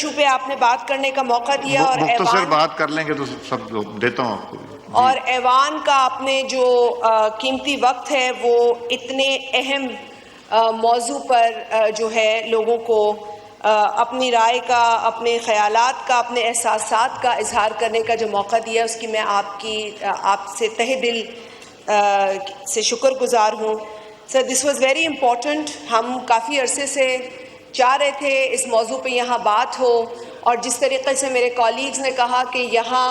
Issue پہ آپ نے بات کرنے کا موقع دیا اور مختصر بات کر لیں گے تو سب دیتا ہوں آپ کو اور ایوان کا آپ نے جو قیمتی وقت ہے وہ اتنے اہم موضوع پر جو ہے لوگوں کو اپنی رائے کا، اپنے خیالات کا، اپنے احساسات کا اظہار کرنے کا جو موقع دیا اس کی میں آپ سے تہہ دل سے شکر گزار ہوں. سر دس واز ویری امپورٹنٹ. ہم کافی عرصے سے چاہ رہے تھے اس موضوع پہ یہاں بات ہو، اور جس طریقے سے میرے کالیگز نے کہا کہ یہاں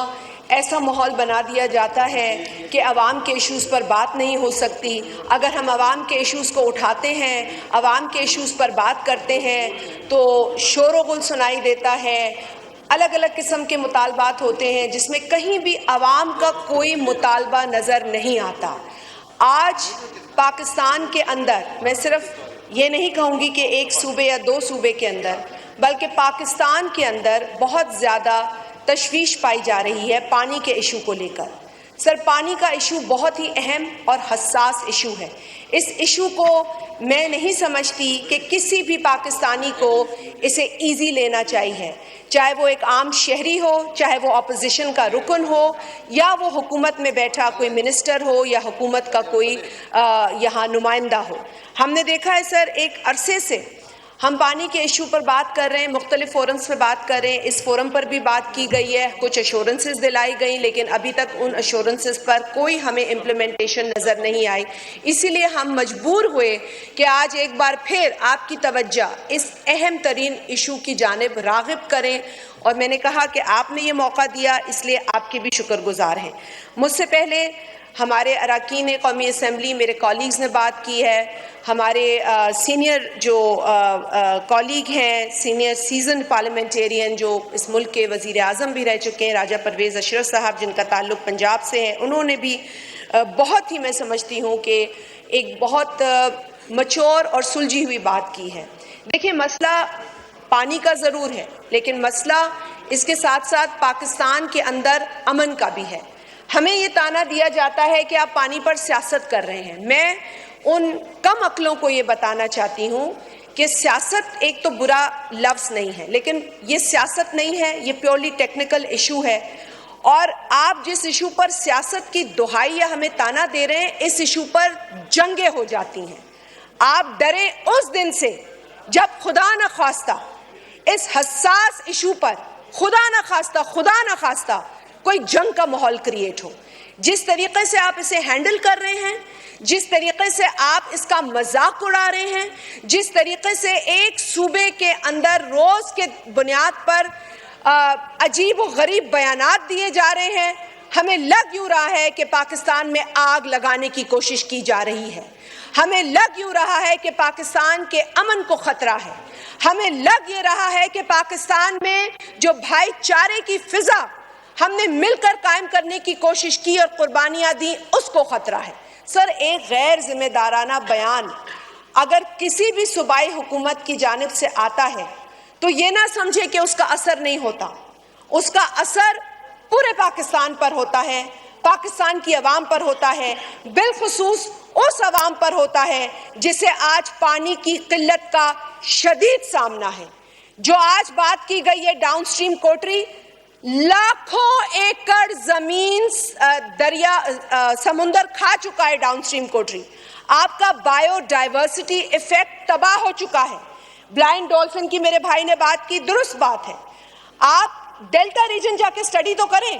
ایسا ماحول بنا دیا جاتا ہے کہ عوام کے ایشوز پر بات نہیں ہو سکتی. اگر ہم عوام کے ایشوز کو اٹھاتے ہیں، عوام کے ایشوز پر بات کرتے ہیں تو شور و غل سنائی دیتا ہے، الگ الگ قسم کے مطالبات ہوتے ہیں جس میں کہیں بھی عوام کا کوئی مطالبہ نظر نہیں آتا. آج پاکستان کے اندر، میں صرف یہ نہیں کہوں گی کہ ایک صوبے یا دو صوبے کے اندر، بلکہ پاکستان کے اندر بہت زیادہ تشویش پائی جا رہی ہے پانی کے ایشو کو لے کر. سر پانی کا ایشو بہت ہی اہم اور حساس ایشو ہے. اس ایشو کو میں نہیں سمجھتی کہ کسی بھی پاکستانی کو اسے ایزی لینا چاہیے، چاہے وہ ایک عام شہری ہو، چاہے وہ اپوزیشن کا رکن ہو، یا وہ حکومت میں بیٹھا کوئی منسٹر ہو، یا حکومت کا کوئی یہاں نمائندہ ہو. ہم نے دیکھا ہے سر ایک عرصے سے ہم پانی کے ایشو پر بات کر رہے ہیں، مختلف فورمز پہ بات کر رہے ہیں. اس فورم پر بھی بات کی گئی ہے، کچھ ایشورنسز دلائی گئیں، لیکن ابھی تک ان ایشورنسز پر کوئی ہمیں امپلیمنٹیشن نظر نہیں آئی. اسی لیے ہم مجبور ہوئے کہ آج ایک بار پھر آپ کی توجہ اس اہم ترین ایشو کی جانب راغب کریں، اور میں نے کہا کہ آپ نے یہ موقع دیا، اس لیے آپ کے بھی شکر گزار ہیں. مجھ سے پہلے ہمارے اراکین قومی اسمبلی، میرے کالیگز نے بات کی ہے، ہمارے سینئر جو کالیگ ہیں، سینئر سیزنڈ پارلیمنٹیرین جو اس ملک کے وزیر اعظم بھی رہ چکے ہیں، راجہ پرویز اشرف صاحب، جن کا تعلق پنجاب سے ہے، انہوں نے بھی بہت ہی، میں سمجھتی ہوں کہ ایک بہت مچور اور سلجھی ہوئی بات کی ہے. دیکھیں مسئلہ پانی کا ضرور ہے، لیکن مسئلہ اس کے ساتھ ساتھ پاکستان کے اندر امن کا بھی ہے. ہمیں یہ تانا دیا جاتا ہے کہ آپ پانی پر سیاست کر رہے ہیں. میں ان کم عقلوں کو یہ بتانا چاہتی ہوں کہ سیاست ایک تو برا لفظ نہیں ہے، لیکن یہ سیاست نہیں ہے، یہ پیورلی ٹیکنیکل ایشو ہے. اور آپ جس ایشو پر سیاست کی دہائی یا ہمیں تانا دے رہے ہیں، اس ایشو پر جنگیں ہو جاتی ہیں. آپ ڈریں اس دن سے جب خدا نہ خواستہ اس حساس ایشو پر خدا نہ خواستہ کوئی جنگ کا ماحول کریٹ ہو. جس طریقے سے آپ اسے ہینڈل کر رہے ہیں، جس طریقے سے آپ اس کا مذاق اڑا رہے ہیں، جس طریقے سے ایک صوبے کے اندر روز کے بنیاد پر عجیب و غریب بیانات دیے جا رہے ہیں، ہمیں لگ یوں رہا ہے کہ پاکستان میں آگ لگانے کی کوشش کی جا رہی ہے. ہمیں لگ یوں رہا ہے کہ پاکستان کے امن کو خطرہ ہے. ہمیں لگ یہ رہا ہے کہ پاکستان میں جو بھائی چارے کی فضا ہم نے مل کر قائم کرنے کی کوشش کی اور قربانیاں دیں، اس کو خطرہ ہے. سر ایک غیر ذمہ دارانہ بیان اگر کسی بھی صوبائی حکومت کی جانب سے آتا ہے تو یہ نہ سمجھے کہ اس کا اثر نہیں ہوتا. اس کا اثر پورے پاکستان پر ہوتا ہے، پاکستان کی عوام پر ہوتا ہے، بالخصوص اس عوام پر ہوتا ہے جسے آج پانی کی قلت کا شدید سامنا ہے. جو آج بات کی گئی ہے ڈاؤن سٹریم کوٹری، لاکھوں ایکڑ زمین دریا سمندر کھا چکا ہے ڈاؤن سٹریم کوٹری. آپ کا بائیو ڈائیورسٹی ایفیکٹ تباہ ہو چکا ہے. بلائنڈ ڈولفن کی میرے بھائی نے بات کی، درست بات ہے. آپ ڈیلٹا ریجن جا کے سٹڈی تو کریں،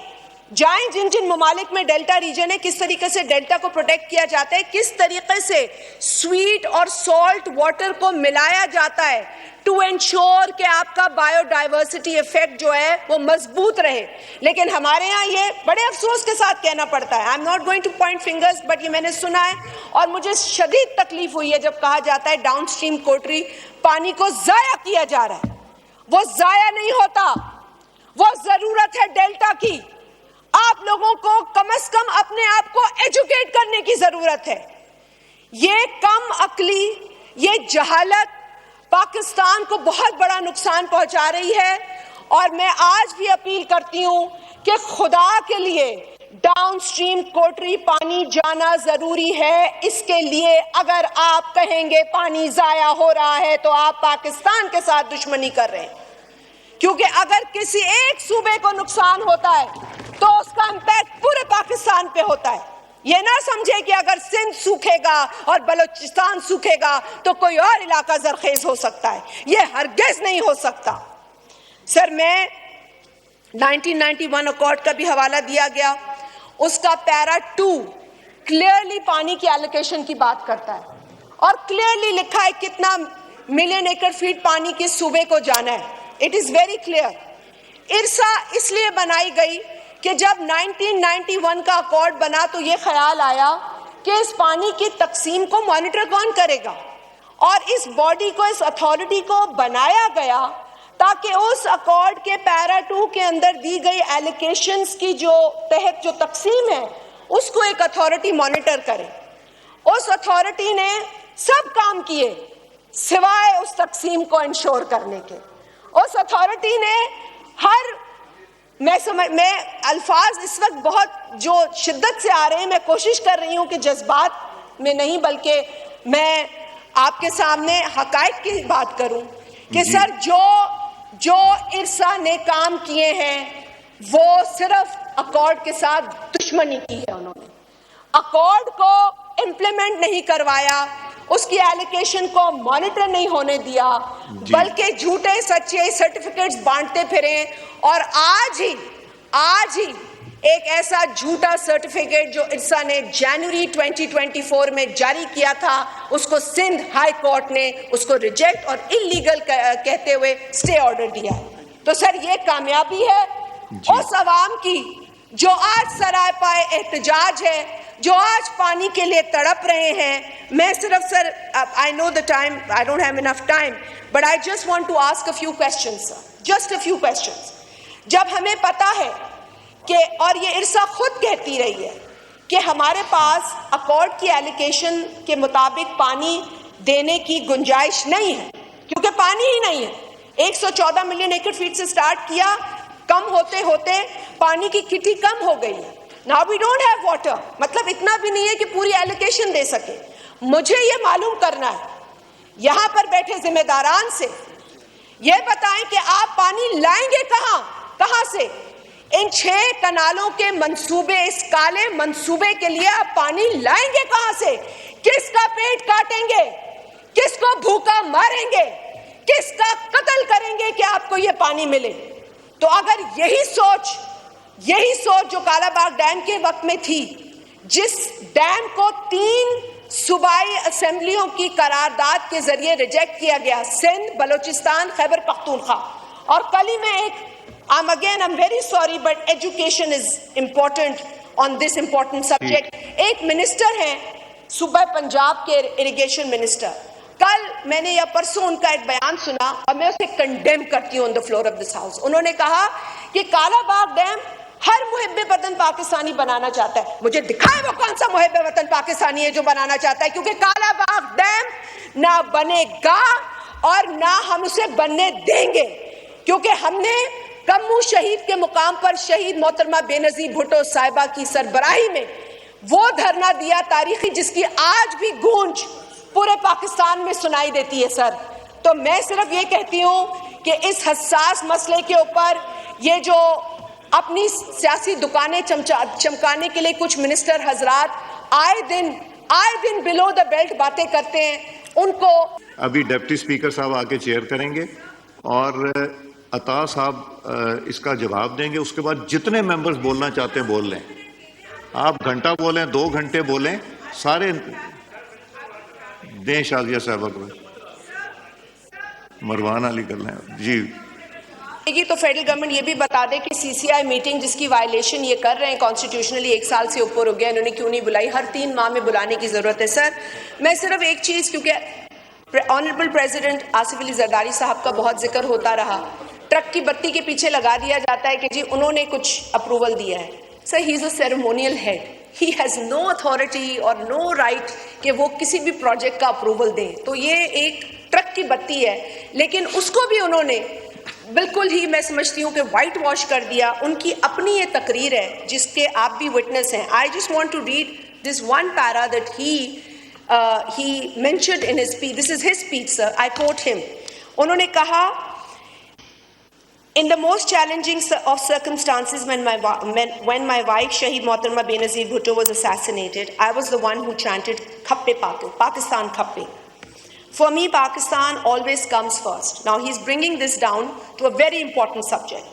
جائیں جن جن ممالک میں ڈیلٹا ریجن ہے، کس طریقے سے ڈیلٹا کو پروٹیکٹ کیا جاتا ہے، کس طریقے سے سویٹ اور سالٹ واٹر کو ملایا جاتا ہے ٹو انشور کہ آپ کا بائیو ڈائیورسٹی ایفیکٹ جو ہے وہ مضبوط رہے. لیکن ہمارے ہاں یہ بڑے افسوس کے ساتھ کہنا پڑتا ہے، I'm not going to point fingers, but یہ میں نے سنا ہے اور مجھے شدید تکلیف ہوئی ہے جب کہا جاتا ہے ڈاؤن سٹریم کوٹری پانی کو ضائع کیا جا رہا ہے. وہ ضائع نہیں ہوتا، وہ ضرورت ہے ڈیلٹا کی. آپ لوگوں کو کم از کم اپنے آپ کو ایجوکیٹ کرنے کی ضرورت ہے. یہ کم عقلی، یہ جہالت پاکستان کو بہت بڑا نقصان پہنچا رہی ہے. اور میں آج بھی اپیل کرتی ہوں کہ خدا کے لیے ڈاؤن سٹریم کوٹری پانی جانا ضروری ہے. اس کے لیے اگر آپ کہیں گے پانی ضائع ہو رہا ہے تو آپ پاکستان کے ساتھ دشمنی کر رہے ہیں. کیونکہ اگر کسی ایک صوبے کو نقصان ہوتا ہے تو اس کا امپیکٹ پورے پاکستان پہ ہوتا ہے. یہ نہ سمجھے کہ اگر سندھ سوکھے گا اور بلوچستان سوکھے گا تو کوئی اور علاقہ زرخیز ہو سکتا ہے. یہ ہرگز نہیں ہو سکتا. سر میں 1991 اکارڈ کا بھی حوالہ دیا گیا, اس کا پیرا 2 کلیئرلی پانی کی ایلوکیشن کی بات کرتا ہے اور کلیئرلی لکھا ہے کتنا ملین ایکڑ فیٹ پانی کس صوبے کو جانا ہے. It is very clear. IRSA اس لیے بنائی گئی کہ جب 1991 کا اکارڈ بنا تو یہ خیال آیا کہ اس پانی کی تقسیم کو مانیٹر کون کرے گا, اور اس باڈی کو, اس اتھارٹی کو بنایا گیا تاکہ اس اکارڈ کے پیرا 2 کے اندر دی گئی ایلوکیشنز کی جو تحت جو تقسیم ہے اس کو ایک اتھارٹی مانیٹر کرے. اس اتھارٹی نے سب کام کیے سوائے اس تقسیم کو انشور کرنے کے. اس اتھارٹی نے میں الفاظ اس وقت بہت جو شدت سے آ رہے ہیں, میں کوشش کر رہی ہوں کہ جذبات میں نہیں بلکہ میں آپ کے سامنے حقائق کی بات کروں کہ سر جو ارسا نے کام کیے ہیں وہ صرف اکارڈ کے ساتھ دشمنی کی ہے. انہوں نے اکارڈ کو امپلیمنٹ نہیں کروایا, اس کی ایلوکیشن کو مانیٹر نہیں ہونے دیا, بلکہ جھوٹے سچے سرٹیفکیٹس بانٹتے پھرے. اور آج ہی ایک ایسا جھوٹا سرٹیفکیٹ جو ارسا نے جنوری 2024 میں جاری کیا تھا, اس کو سندھ ہائی کورٹ نے اس کو ریجیکٹ اور انلیگل کہتے ہوئے اسٹے آرڈر دیا. تو سر یہ کامیابی ہے اس عوام کی جو آج سرائے پائے احتجاج ہے, جو آج پانی کے لیے تڑپ رہے ہیں. میں صرف سر I know the time, I don't have enough time, but I just want to ask a few questions, sir. Just a few questions. جب ہمیں پتا ہے کہ, اور یہ ارسا خود کہتی رہی ہے کہ ہمارے پاس اکارڈ کی ایلوکیشن کے مطابق پانی دینے کی گنجائش نہیں ہے کیونکہ پانی ہی نہیں ہے. 114 ملین ایکڑ فیٹ سے سٹارٹ کیا, کم ہوتے ہوتے پانی کی کٹی کم ہو گئی ہے. Now we don't have water. مطلب اتنا بھی نہیں ہے کہ پوری ایلوکیشن دے سکے. مجھے یہ معلوم کرنا ہے یہاں پر بیٹھے ذمہ داران سے, یہ بتائیں کہ آپ پانی لائیں گے کہاں سے؟ ان 6 کنالوں کے منصوبے, اس کالے منصوبے کے لیے آپ پانی لائیں گے کہاں سے؟ کس کا پیٹ کاٹیں گے؟ کس کو بھوکا ماریں گے؟ کس کا قتل کریں گے کہ آپ کو یہ پانی ملے؟ تو اگر یہی سوچ جو کالا باغ ڈیم کے وقت میں تھی, جس ڈیم کو 3 صوبائی اسمبلیوں کی قرارداد کے ذریعے ریجیکٹ کیا گیا, سندھ, بلوچستان, خیبر پختونخوا. اور کل ہی میں I'm very sorry but education is important on this important subject. ایک منسٹر ہیں صوبہ پنجاب کے اریگیشن منسٹر, کل میں نے یا پرسوں ان کا ایک بیان سنا اور میں اسے کنڈیم کرتی ہوں on the floor of this house. انہوں نے کہا کہ کالا باغ ڈیم ہر محب وطن پاکستانی بنانا چاہتا ہے. مجھے دکھائے وہ کون سا محب وطن پاکستانی ہے جو بنانا چاہتا ہے, کیونکہ کالا باغ ڈیم نہ بنے گا اور نہ ہم اسے بننے دیں گے, کیونکہ ہم نے کمو شہید کے مقام پر شہید محترمہ بے نظیر بھٹو صاحبہ کی سربراہی میں وہ دھرنا دیا تاریخی, جس کی آج بھی گونج پورے پاکستان میں سنائی دیتی ہے سر. تو میں صرف یہ کہتی ہوں کہ اس حساس مسئلے کے اوپر یہ جو اپنی سیاسی دکانیں چمکانے کے لیے کچھ منسٹر حضرات آئے دن بلو دا بیلٹ باتیں کرتے ہیں, ان کو ابھی ڈپٹی اسپیکر صاحب آ کے چیئر کریں گے اور عطا صاحب اس کا جواب دیں گے. اس کے بعد جتنے ممبرز بولنا چاہتے ہیں بول لیں, آپ گھنٹہ بولیں, 2 گھنٹے بولیں, سارے دیں شازیہ صاحبہ کو. مروان علی کر لیں جی. تو فیڈرل گورنمنٹ یہ بھی بتا دے کہ سی سی آئی میٹنگ جس کی وائلیشن یہ کر رہے ہیں کانسٹیٹیوشنلی 1 سال سے اوپر ہو گیا, انہوں نے کیوں نہیں بلائی؟ ہر 3 ماہ میں بلانے کی ضرورت ہے. سر میں صرف ایک چیز, کیونکہ آنریبل پریزیڈنٹ آصف علی زرداری صاحب کا بہت ذکر ہوتا رہا, ٹرک کی بتی کے پیچھے لگا دیا جاتا ہے کہ جی انہوں نے کچھ اپروول دیا ہے. Sir he is a ceremonial head, he has no authority اور نو رائٹ کہ وہ کسی بھی پروجیکٹ کا اپروول دیں. تو یہ ایک ٹرک کی بتی ہے, لیکن اس کو بھی انہوں نے بالکل ہی میں سمجھتی ہوں کہ وائٹ واش کر دیا. ان کی اپنی یہ تقریر ہے جس کے آپ بھی وٹنس ہیں. I just want to read this one para that he mentioned in his speech. This is his speech, sir. I quote him. انہوں نے کہا In the most challenging of circumstances, when my wife Shahid Mohtarma Benazir Bhutto was assassinated, I was the one who chanted "Khappe Pakistan Khappe." For me, Pakistan always comes first. Now he's bringing this down to a very important subject.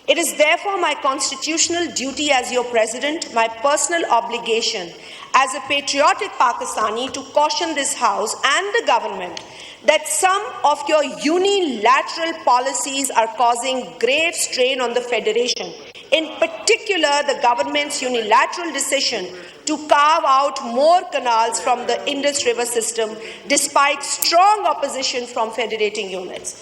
It is therefore my constitutional duty as your president, my personal obligation as a patriotic Pakistani, to caution this House and the government that some of your unilateral policies are causing grave strain on the Federation. In particular, the government's unilateral decision to carve out more canals from the Indus River system, despite strong opposition from federating units.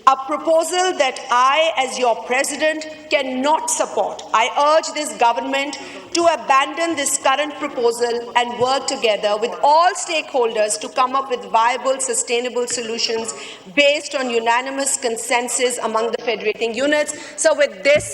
A proposal that I, as your president, cannot support. I urge this government to abandon this current proposal and work together with all stakeholders to come up with viable, sustainable solutions based on unanimous consensus among the federating units. So with this,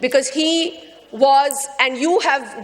because he was, and you have